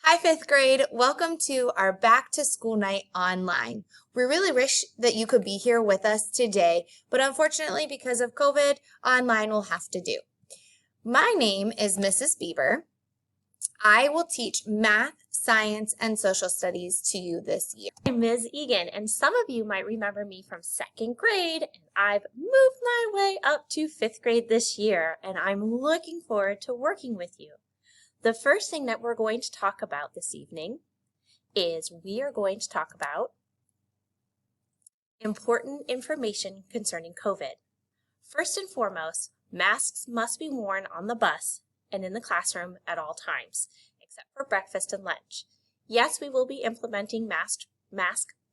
Hi, fifth grade. Welcome to our back to school night online. We really wish that you could be here with us today, but unfortunately, because of COVID, online will have to do. My name is Mrs. Bieber. I will teach math, science, and social studies to you this year. I'm Ms. Egan, and some of you might remember me from second grade, and I've moved my way up to fifth grade this year, and I'm looking forward to working with you. The first thing that we're going to talk about this evening is we are going to talk about important information concerning COVID. First and foremost, masks must be worn on the bus and in the classroom at all times, except for breakfast and lunch. Yes, we will be implementing mask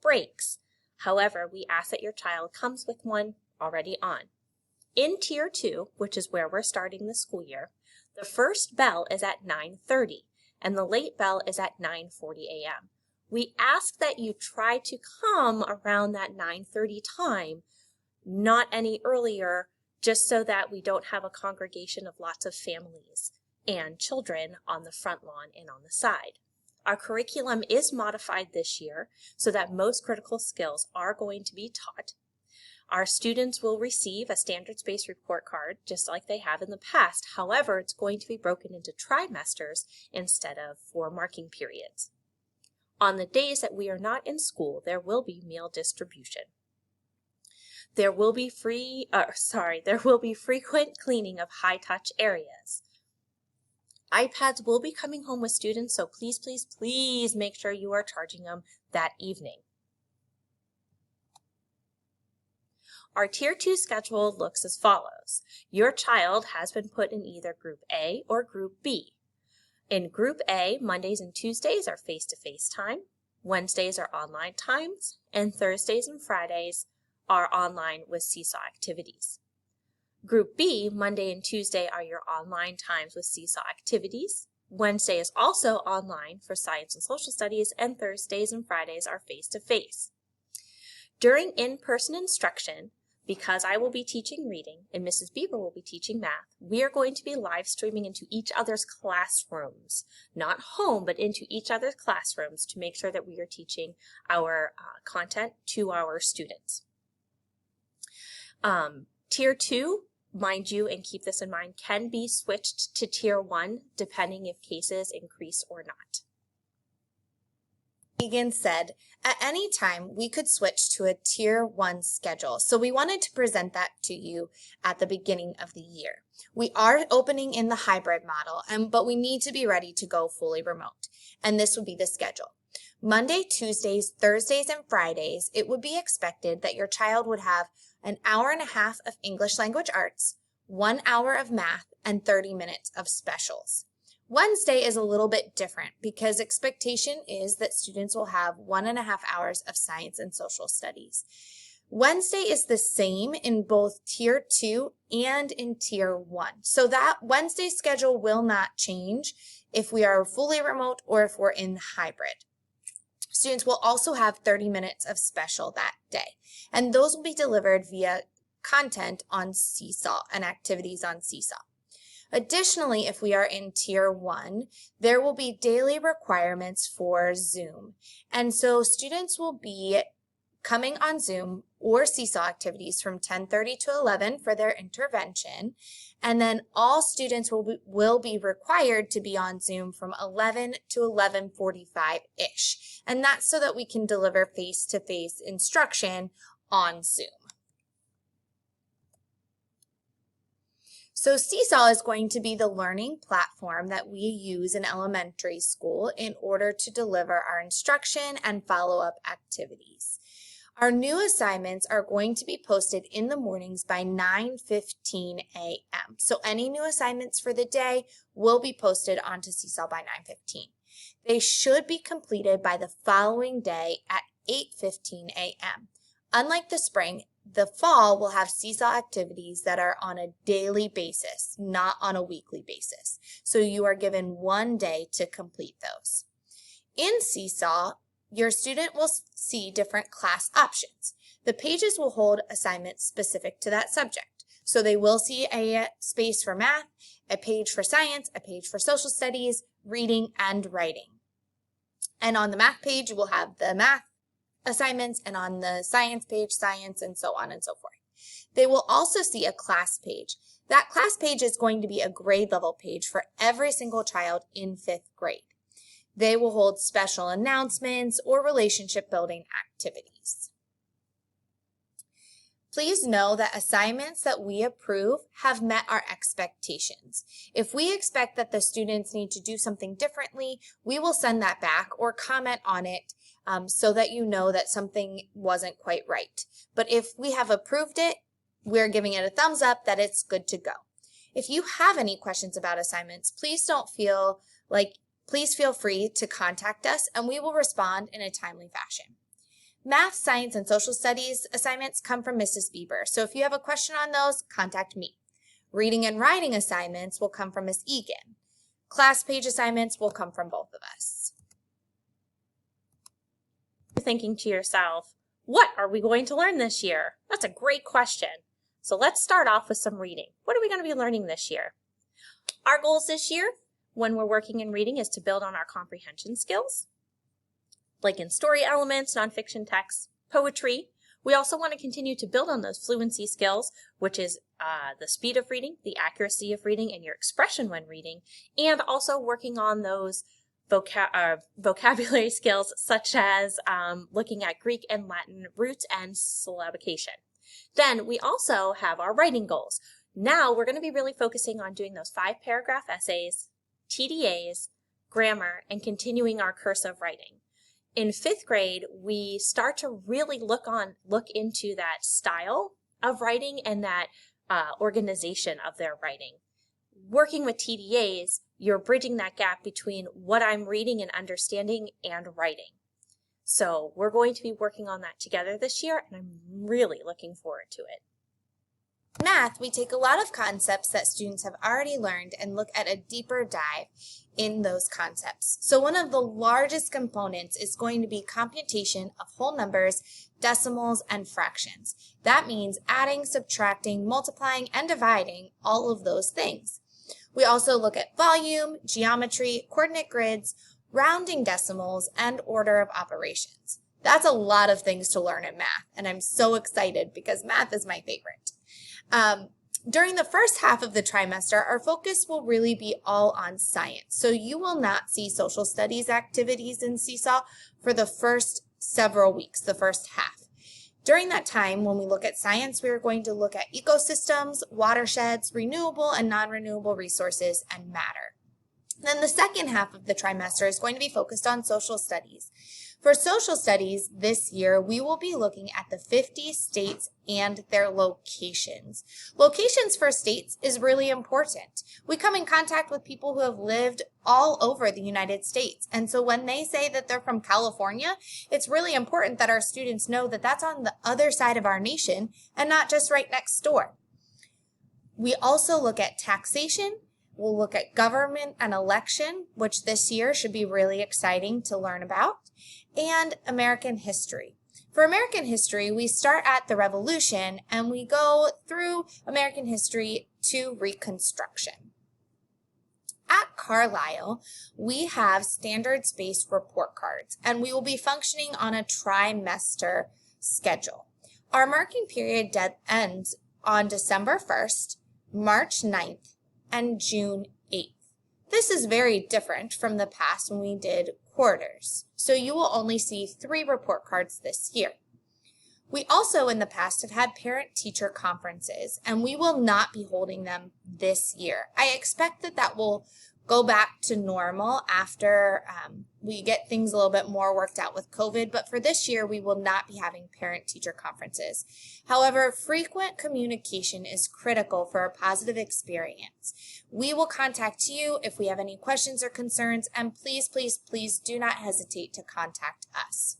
breaks. However, we ask that your child comes with one already on. In Tier 2, which is where we're starting the school year, the first bell is at 9:30 and the late bell is at 9:40 a.m. We ask that you try to come around that 9:30 time, not any earlier, just so that we don't have a congregation of lots of families and children on the front lawn and on the side. Our curriculum is modified this year so that most critical skills are going to be taught. Our students will receive a standards-based report card just like they have in the past. However, it's going to be broken into trimesters instead of 4 marking periods. On the days that we are not in school, there will be meal distribution. There will be frequent cleaning of high-touch areas. iPads will be coming home with students, so please, please, please make sure you are charging them that evening. Our Tier 2 schedule looks as follows. Your child has been put in either Group A or Group B. In Group A, Mondays and Tuesdays are face-to-face time, Wednesdays are online times, and Thursdays and Fridays are online with Seesaw activities. Group B, Monday and Tuesday are your online times with Seesaw activities. Wednesday is also online for science and social studies, and Thursdays and Fridays are face-to-face. During in-person instruction, because I will be teaching reading and Mrs. Bieber will be teaching math, we are going to be live streaming into each other's classrooms, not home, but into each other's classrooms to make sure that we are teaching our content to our students. Tier 2, mind you, and keep this in mind, can be switched to Tier 1 depending if cases increase or not. Egan said, at any time we could switch to a Tier 1 schedule, so we wanted to present that to you at the beginning of the year. We are opening in the hybrid model, but we need to be ready to go fully remote, and this would be the schedule. Monday, Tuesdays, Thursdays, and Fridays, it would be expected that your child would have an hour and a half of English language arts, 1 hour of math, and 30 minutes of specials. Wednesday is a little bit different because expectation is that students will have 1.5 hours of science and social studies. Wednesday is the same in both Tier 2 and in Tier 1. So that Wednesday schedule will not change if we are fully remote or if we're in hybrid. Students will also have 30 minutes of special that day, and those will be delivered via content on Seesaw and activities on Seesaw. Additionally, if we are in Tier 1, there will be daily requirements for Zoom. And so students will be coming on Zoom or Seesaw activities from 10:30 to 11 for their intervention. And then all students will be required to be on Zoom from 11 to 11:45-ish. And that's so that we can deliver face-to-face instruction on Zoom. So Seesaw is going to be the learning platform that we use in elementary school in order to deliver our instruction and follow-up activities. Our new assignments are going to be posted in the mornings by 9:15 a.m. So any new assignments for the day will be posted onto Seesaw by 9:15. They should be completed by the following day at 8:15 a.m. Unlike the spring, the fall will have Seesaw activities that are on a daily basis, not on a weekly basis. So you are given 1 day to complete those. In Seesaw, your student will see different class options. The pages will hold assignments specific to that subject. So they will see a space for math, a page for science, a page for social studies, reading, and writing. And on the math page, you will have the math assignments, and on the science page, science, and so on and so forth. They will also see a class page. That class page is going to be a grade level page for every single child in 5th grade. They will hold special announcements or relationship building activities. Please know that assignments that we approve have met our expectations. If we expect that the students need to do something differently, we will send that back or comment on it so that you know that something wasn't quite right. But if we have approved it, we're giving it a thumbs up that it's good to go. If you have any questions about assignments, please feel free to contact us and we will respond in a timely fashion. Math, science, and social studies assignments come from Mrs. Bieber, so if you have a question on those, contact me. Reading and writing assignments will come from Ms. Egan. Class page assignments will come from both of us. You're thinking to yourself, what are we going to learn this year? That's a great question. So let's start off with some reading. What are we going to be learning this year? Our goals this year, when we're working in reading, is to build on our comprehension skills, like in story elements, nonfiction texts, poetry. We also want to continue to build on those fluency skills, which is the speed of reading, the accuracy of reading, and your expression when reading, and also working on those vocabulary skills, such as looking at Greek and Latin roots and syllabication. Then we also have our writing goals. Now we're going to be really focusing on doing those 5-paragraph essays, TDAs, grammar, and continuing our cursive writing. In 5th grade, we start to really look into that style of writing and that organization of their writing. Working with TDAs, you're bridging that gap between what I'm reading and understanding and writing. So we're going to be working on that together this year, and I'm really looking forward to it. Math, we take a lot of concepts that students have already learned and look at a deeper dive in those concepts. So one of the largest components is going to be computation of whole numbers, decimals, and fractions. That means adding, subtracting, multiplying, and dividing, all of those things. We also look at volume, geometry, coordinate grids, rounding decimals, and order of operations. That's a lot of things to learn in math, and I'm so excited because math is my favorite. During the first half of the trimester, our focus will really be all on science. So you will not see social studies activities in Seesaw for the first several weeks, the first half. During that time, when we look at science, we are going to look at ecosystems, watersheds, renewable and non-renewable resources, and matter. Then the second half of the trimester is going to be focused on social studies. For social studies this year, we will be looking at the 50 states and their locations. Locations for states is really important. We come in contact with people who have lived all over the United States. And so when they say that they're from California, it's really important that our students know that that's on the other side of our nation and not just right next door. We also look at taxation. We'll look at government and election, which this year should be really exciting to learn about, and American history. For American history, we start at the Revolution and we go through American history to Reconstruction. At Carlisle, we have standards-based report cards, and we will be functioning on a trimester schedule. Our marking period ends on December 1st, March 9th, and June 8th. This is very different from the past when we did quarters, so you will only see 3 report cards this year. We also in the past have had parent-teacher conferences, and we will not be holding them this year. I expect that will go back to normal after we get things a little bit more worked out with COVID, but for this year we will not be having parent-teacher conferences. However, frequent communication is critical for a positive experience. We will contact you if we have any questions or concerns, and please, please, please do not hesitate to contact us.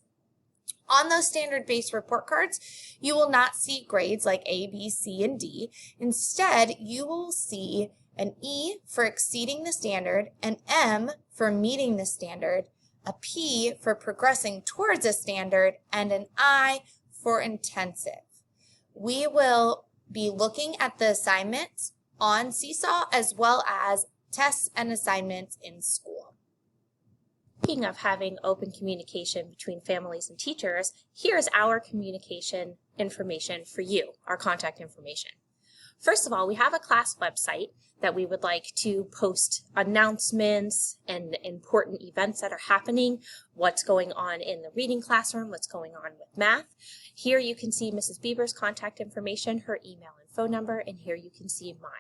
On those standard-based report cards, you will not see grades like A, B, C, and D. Instead, you will see an E for exceeding the standard, an M for meeting the standard, a P for progressing towards a standard, and an I for intensive. We will be looking at the assignments on Seesaw as well as tests and assignments in school. speaking of having open communication between families and teachers, here's our communication information for you, our contact information. First of all, we have a class website that we would like to post announcements and important events that are happening, what's going on in the reading classroom, what's going on with math. Here you can see Mrs. Bieber's contact information, her email and phone number, and here you can see mine.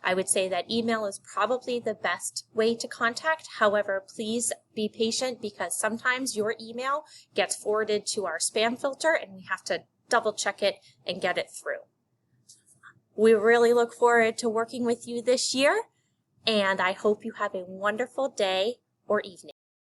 I would say that email is probably the best way to contact. However, please be patient because sometimes your email gets forwarded to our spam filter and we have to double check it and get it through. We really look forward to working with you this year, and I hope you have a wonderful day or evening.